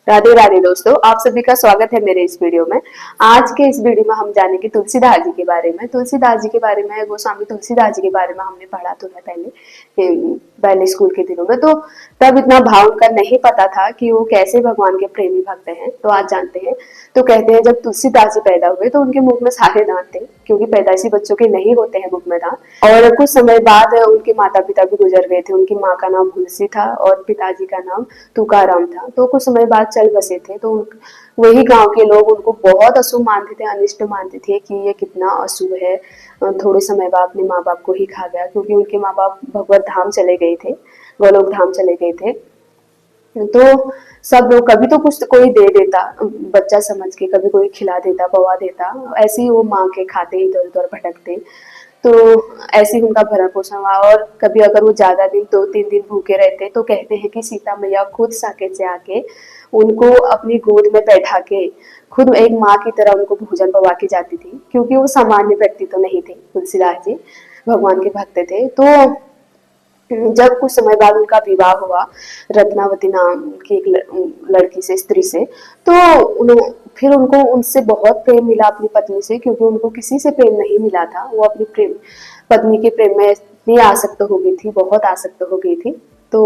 राधे राधे दोस्तों, आप सभी का स्वागत है मेरे इस वीडियो में। आज के इस वीडियो में हम जानेंगे तुलसीदास जी के बारे में। तुलसीदास जी के बारे में, गोस्वामी तुलसीदास जी के बारे में हमने पढ़ा तो है पहले स्कूल के दिनों में। तो तब इतना भाव उनका नहीं पता था कि वो कैसे भगवान के प्रेमी भक्त हैं। तो आज जानते हैं। तो कहते हैं जब तुलसीदास जी पैदा हुए तो उनके मुख में सारे दांत थे, क्योंकि पैदाइशी बच्चों के नहीं होते हैं मुख में दांत। और कुछ समय बाद उनके माता पिता भी गुजर गए थे। उनकी माँ का नाम तुलसी था और पिताजी का नाम तुकाराम था। तो कुछ समय बाद चल बसे थे। तो वही गांव के लोग उनको बहुत अशुभ मानते थे, अनिष्ट मानते थे कि ये कितना अशुभ है। थोड़े समय बाद अपने माँ बाप को ही खा गया, क्योंकि उनके माँ बाप भगवत धाम चले गए थे, गोलोक धाम चले गए थे। तो सब लोग, कभी तो कुछ कोई दे देता बच्चा समझ के, कभी कोई खिला देता, पवा देता, ऐसे ही वो मांग के खाते, इधर उधर भटकते। तो ऐसे ही उनका भरण पोषण हुआ। और कभी अगर वो ज्यादा दिन, 2-3 दिन भूखे रहते, तो कहते हैं कि सीता मैया खुद साकेत से आके उनको अपनी गोद में बैठा के खुद एक माँ की तरह उनको भोजन पवा के जाती थी, क्योंकि वो सामान्य व्यक्ति तो नहीं थे। तुलसीदास जी भगवान के भक्त थे। तो जब कुछ समय बाद उनका विवाह हुआ रत्नावती नाम की एक लड़की से, स्त्री से, तो फिर उनको उनसे बहुत प्रेम मिला अपनी पत्नी से, क्योंकि उनको किसी से प्रेम नहीं मिला था। वो अपनी प्रेम पत्नी के प्रेम में इतनी आसक्त हो गई थी, बहुत आसक्त हो गई थी। तो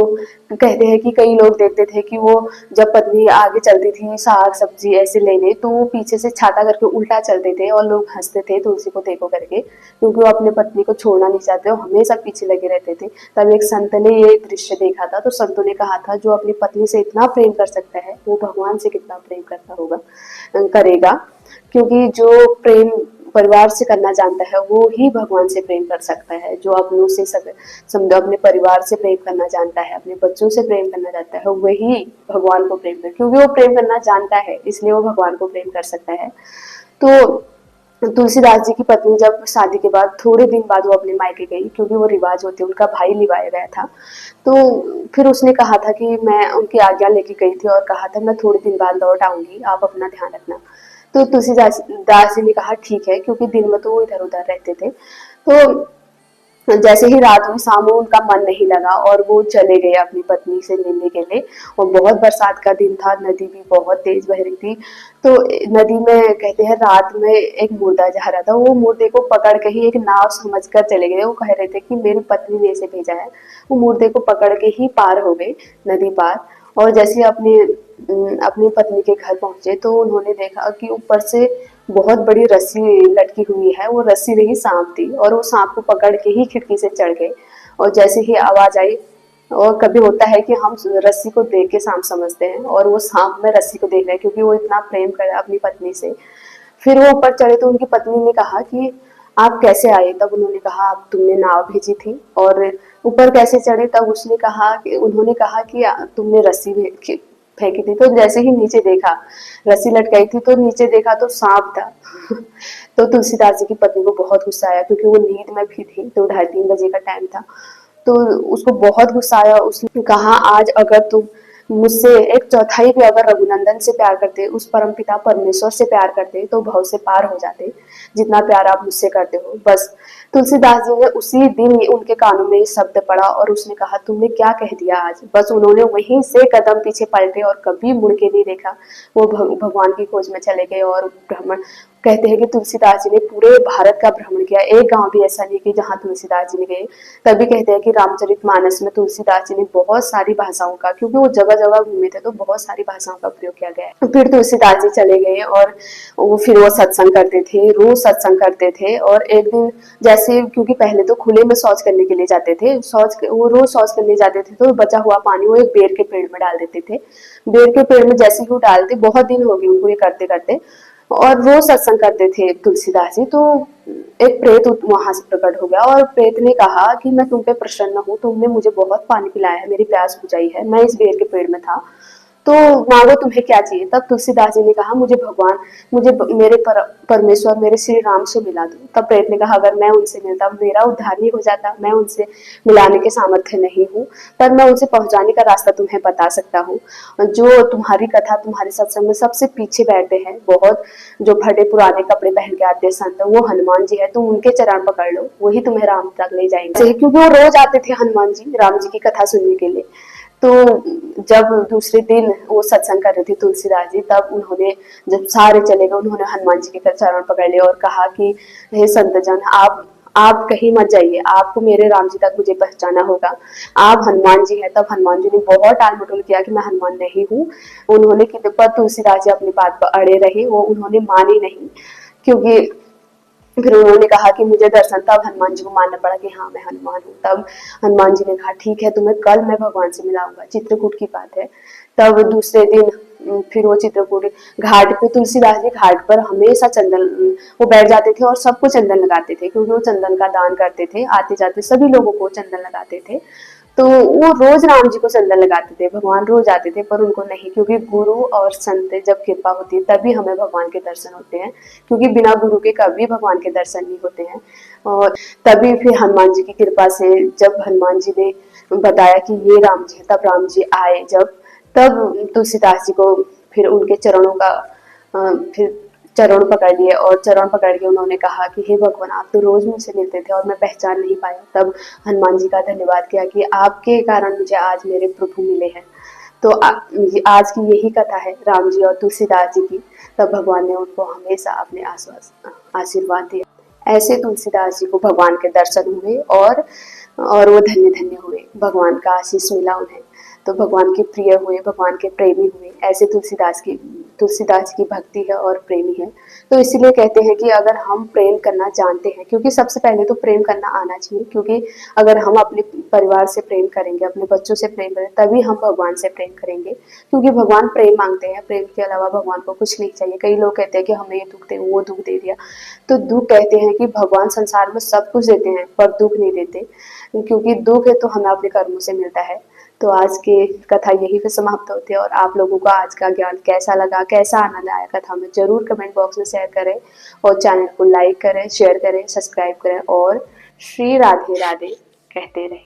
कहते हैं कि कई लोग देखते थे कि वो जब पत्नी आगे चलती थी साग सब्जी ऐसे लेने, तो वो पीछे से छाता करके उल्टा चलते थे और लोग हंसते थे तुलसी को देखो करके, क्योंकि वो अपने पत्नी को छोड़ना नहीं चाहते और हमेशा पीछे लगे रहते थे। तब एक संत ने ये दृश्य देखा था। तो संतों ने कहा था जो अपनी पत्नी से इतना प्रेम कर सकता है वो भगवान से कितना प्रेम करता होगा, करेगा। क्योंकि जो प्रेम परिवार से करना जानता है वो ही भगवान से प्रेम कर सकता है। जो अपनों से समझो अपने परिवार से प्रेम करना जानता है, अपने बच्चों से प्रेम करना जानता है, वही भगवान को प्रेम कर, क्योंकि वो प्रेम करना जानता है इसलिए वो भगवान को प्रेम कर सकता है। तो तुलसीदास जी की पत्नी जब शादी के बाद थोड़े दिन बाद वो अपने मायके गई, क्योंकि वो रिवाज होते, उनका भाई लिवाया गया था। तो फिर उसने कहा था कि मैं उनकी आज्ञा लेके गई थी और कहा था मैं थोड़े दिन बाद लौट आऊंगी, आप अपना ध्यान रखना। तो तुलसीदास दास जी ने कहा ठीक है, क्योंकि दिन में तो वो इधर उधर रहते थे। तो जैसे ही रात हुई, शाम हुई, उनका मन नहीं लगा और वो चले गए अपनी पत्नी से मिलने के लिए। और बहुत बरसात का दिन था, नदी भी बहुत तेज बह रही थी। तो नदी में कहते हैं रात में एक मुर्दा जा रहा था, वो मुर्दे को पकड़ के ही एक नाव समझकर चले गए। वो कह रहे थे कि मेरी पत्नी ने इसे भेजा है। वो मुर्दे को पकड़ के ही पार हो गए, नदी पार। और जैसे अपनी पत्नी के घर पहुंचे तो उन्होंने देखा कि ऊपर से बहुत बड़ी रस्सी लटकी हुई है। वो रस्सी नहीं, सांप थी, और वो सांप को पकड़ के ही खिड़की से चढ़ गए। और जैसे ही आवाज आई, और कभी होता है कि हम रस्सी को देख के सांप समझते हैं, और वो सांप में रस्सी को देख रहे हैं, क्योंकि वो इतना प्रेम करे अपनी पत्नी से। फिर वो ऊपर चढ़े तो उनकी पत्नी ने कहा कि आप कैसे आए? तब उन्होंने कहा आप तुमने नाव भेजी थी। और ऊपर कैसे चढ़े? तब उन्होंने कहा कि तुमने रस्सी फेंकी थी। तो जैसे ही नीचे देखा, रस्सी लटकाई थी, तो नीचे देखा तो सांप था। तो तुलसीदास जी की पत्नी को बहुत गुस्सा आया, क्योंकि वो नींद में भी थी, तो 2:30-3 बजे का टाइम था। तो उसको बहुत गुस्सा आया। उसने कहा आज अगर तुम मुझसे एक चौथाई भी अगर रघुनंदन से प्यार करते, उस परमपिता परमेश्वर से प्यार करते, तो भव से पार हो जाते, जितना प्यार आप मुझसे करते हो। बस तुलसीदास जी ने उसी दिन उनके कानों में ये शब्द पड़ा और उसने कहा तुमने क्या कह दिया आज? बस उन्होंने वहीं से कदम पीछे पलटे और कभी मुड़ के नहीं देखा। वो भगवान की खोज में चले गए। और भ्रमण, कहते हैं कि तुलसीदास जी ने पूरे भारत का भ्रमण किया, एक गांव भी ऐसा नहीं कि जहाँ तुलसीदास जी ने गए। तभी कहते हैं कि रामचरितमानस में तुलसीदास जी ने बहुत सारी भाषाओं का, क्योंकि वो जगह जगह घूमे थे, तो बहुत सारी भाषाओं का प्रयोग किया गया है। फिर तुलसीदास जी चले गए और फिर वो सत्संग करते थे, रोज सत्संग करते थे। और एक दिन जैसे, क्योंकि पहले तो खुले में शौच करने के लिए जाते थे, वो रोज शौच करने जाते थे, तो बचा हुआ पानी वो एक बेर के पेड़ में डाल देते थे। बेर के पेड़ में जैसे ही वो डालते, बहुत दिन हो गए उनको ये करते करते, और रोज सत्संग करते थे तुलसीदास जी। तो एक प्रेत वहां से प्रकट हो गया और प्रेत ने कहा कि मैं तुम पे प्रसन्न हूँ, तुमने मुझे बहुत पानी पिलाया है, मेरी प्यास बुझाई है, मैं इस बेर के पेड़ में था, तो मांगो तुम्हें क्या चाहिए। तब तुलसीदास जी ने कहा मुझे मेरे परमेश्वर मेरे श्री राम से मिला दो। तब प्रेत ने कहा अगर मैं उनसे मिलता मेरा उद्धार नहीं हो जाता, मैं उनसे मिलाने के सामर्थ्य नहीं हूँ, पर मैं उनसे पहुंचाने का रास्ता तुम्हें बता सकता हूँ। जो तुम्हारी कथा, तुम्हारे सत्संग में सबसे पीछे बैठे हैं, बहुत जो भले पुराने कपड़े पहन के आते हैं संत, वो हनुमान जी है, तुम उनके चरण पकड़ लो, वही तुम्हें राम तक ले जाएंगे। क्योंकि वो रोज आते थे हनुमान जी राम जी की कथा सुनने के लिए। तो जब दूसरे दिन वो सत्संग कर रहे थे तुलसीदास जी, तब उन्होंने, जब सारे चले गए, उन्होंने हनुमान जी के चरण पकड़ लिए और कहा कि हे संतजन, आप कहीं मत जाइए, आपको मेरे राम जी तक मुझे पहुंचाना होगा, आप हनुमान जी हैं। तब हनुमान जी ने बहुत टाल मटोल किया कि मैं हनुमान नहीं हूँ। उन्होंने, पर तुलसीदास जी अपनी बात पर अड़े रहे, वो उन्होंने मानी नहीं, क्योंकि फिर उन्होंने कहा कि मुझे दर्शन, तब हनुमान जी को मानना पड़ा कि हाँ मैं हनुमान हूँ। तब हनुमान जी ने कहा ठीक है, तुम्हें कल मैं भगवान से मिलाऊंगा, चित्रकूट की बात है। तब दूसरे दिन फिर वो चित्रकूट घाट पे, तुलसीदास जी घाट पर हमेशा चंदन, वो बैठ जाते थे और सबको चंदन लगाते थे, क्योंकि वो चंदन का दान करते थे, आते जाते सभी लोगों को चंदन लगाते थे। तो वो रोज राम जी को चंदन लगाते थे, भगवान रोज आते थे, पर उनको नहीं, क्योंकि गुरु और संत जब कृपा होती है तभी हमें भगवान के दर्शन होते हैं, क्योंकि बिना गुरु के कभी भगवान के दर्शन नहीं होते हैं। और तभी फिर हनुमान जी की कृपा से, जब हनुमान जी ने बताया कि ये राम जी है, तब राम जी आए जब, तब तुलसीदास जी को फिर उनके चरणों का फिर चरण पकड़ लिए, और चरण पकड़ के उन्होंने कहा कि हे भगवान, आप तो रोज मुझसे मिलते थे और मैं पहचान नहीं पाया। तब हनुमान जी का धन्यवाद किया कि आपके कारण मुझे आज मेरे प्रभु मिले हैं। तो आज की यही कथा है राम जी और तुलसीदास जी की। तब भगवान ने उनको हमेशा अपने आशीर्वाद दिया। ऐसे तुलसीदास जी को भगवान के दर्शन हुए, और वो धन्य धन्य हुए, भगवान का आशीष मिला उन्हें। तो भगवान के प्रिय हुए, भगवान के प्रेमी हुए। ऐसे तुलसीदास की भक्ति है और प्रेमी है। तो इसीलिए कहते हैं कि अगर हम प्रेम करना जानते हैं, क्योंकि सबसे पहले तो प्रेम करना आना चाहिए, क्योंकि अगर हम अपने परिवार से प्रेम करेंगे, अपने बच्चों से प्रेम करेंगे, तभी हम भगवान से प्रेम करेंगे, क्योंकि भगवान प्रेम मांगते हैं। प्रेम के अलावा भगवान को कुछ नहीं चाहिए। कई लोग कहते हैं कि हमें ये दुख दे, वो दुख दे दिया। तो दुख, कहते हैं कि भगवान संसार में सब कुछ देते हैं पर दुख नहीं देते, क्योंकि दुख है तो हमें अपने कर्मों से मिलता है। तो आज की कथा यही पे समाप्त होती है। और आप लोगों को आज का ज्ञान कैसा लगा, कैसा आनंद आया कथा में, जरूर कमेंट बॉक्स में शेयर करें, और चैनल को लाइक करें, शेयर करें, सब्सक्राइब करें, और श्री राधे राधे कहते रहें।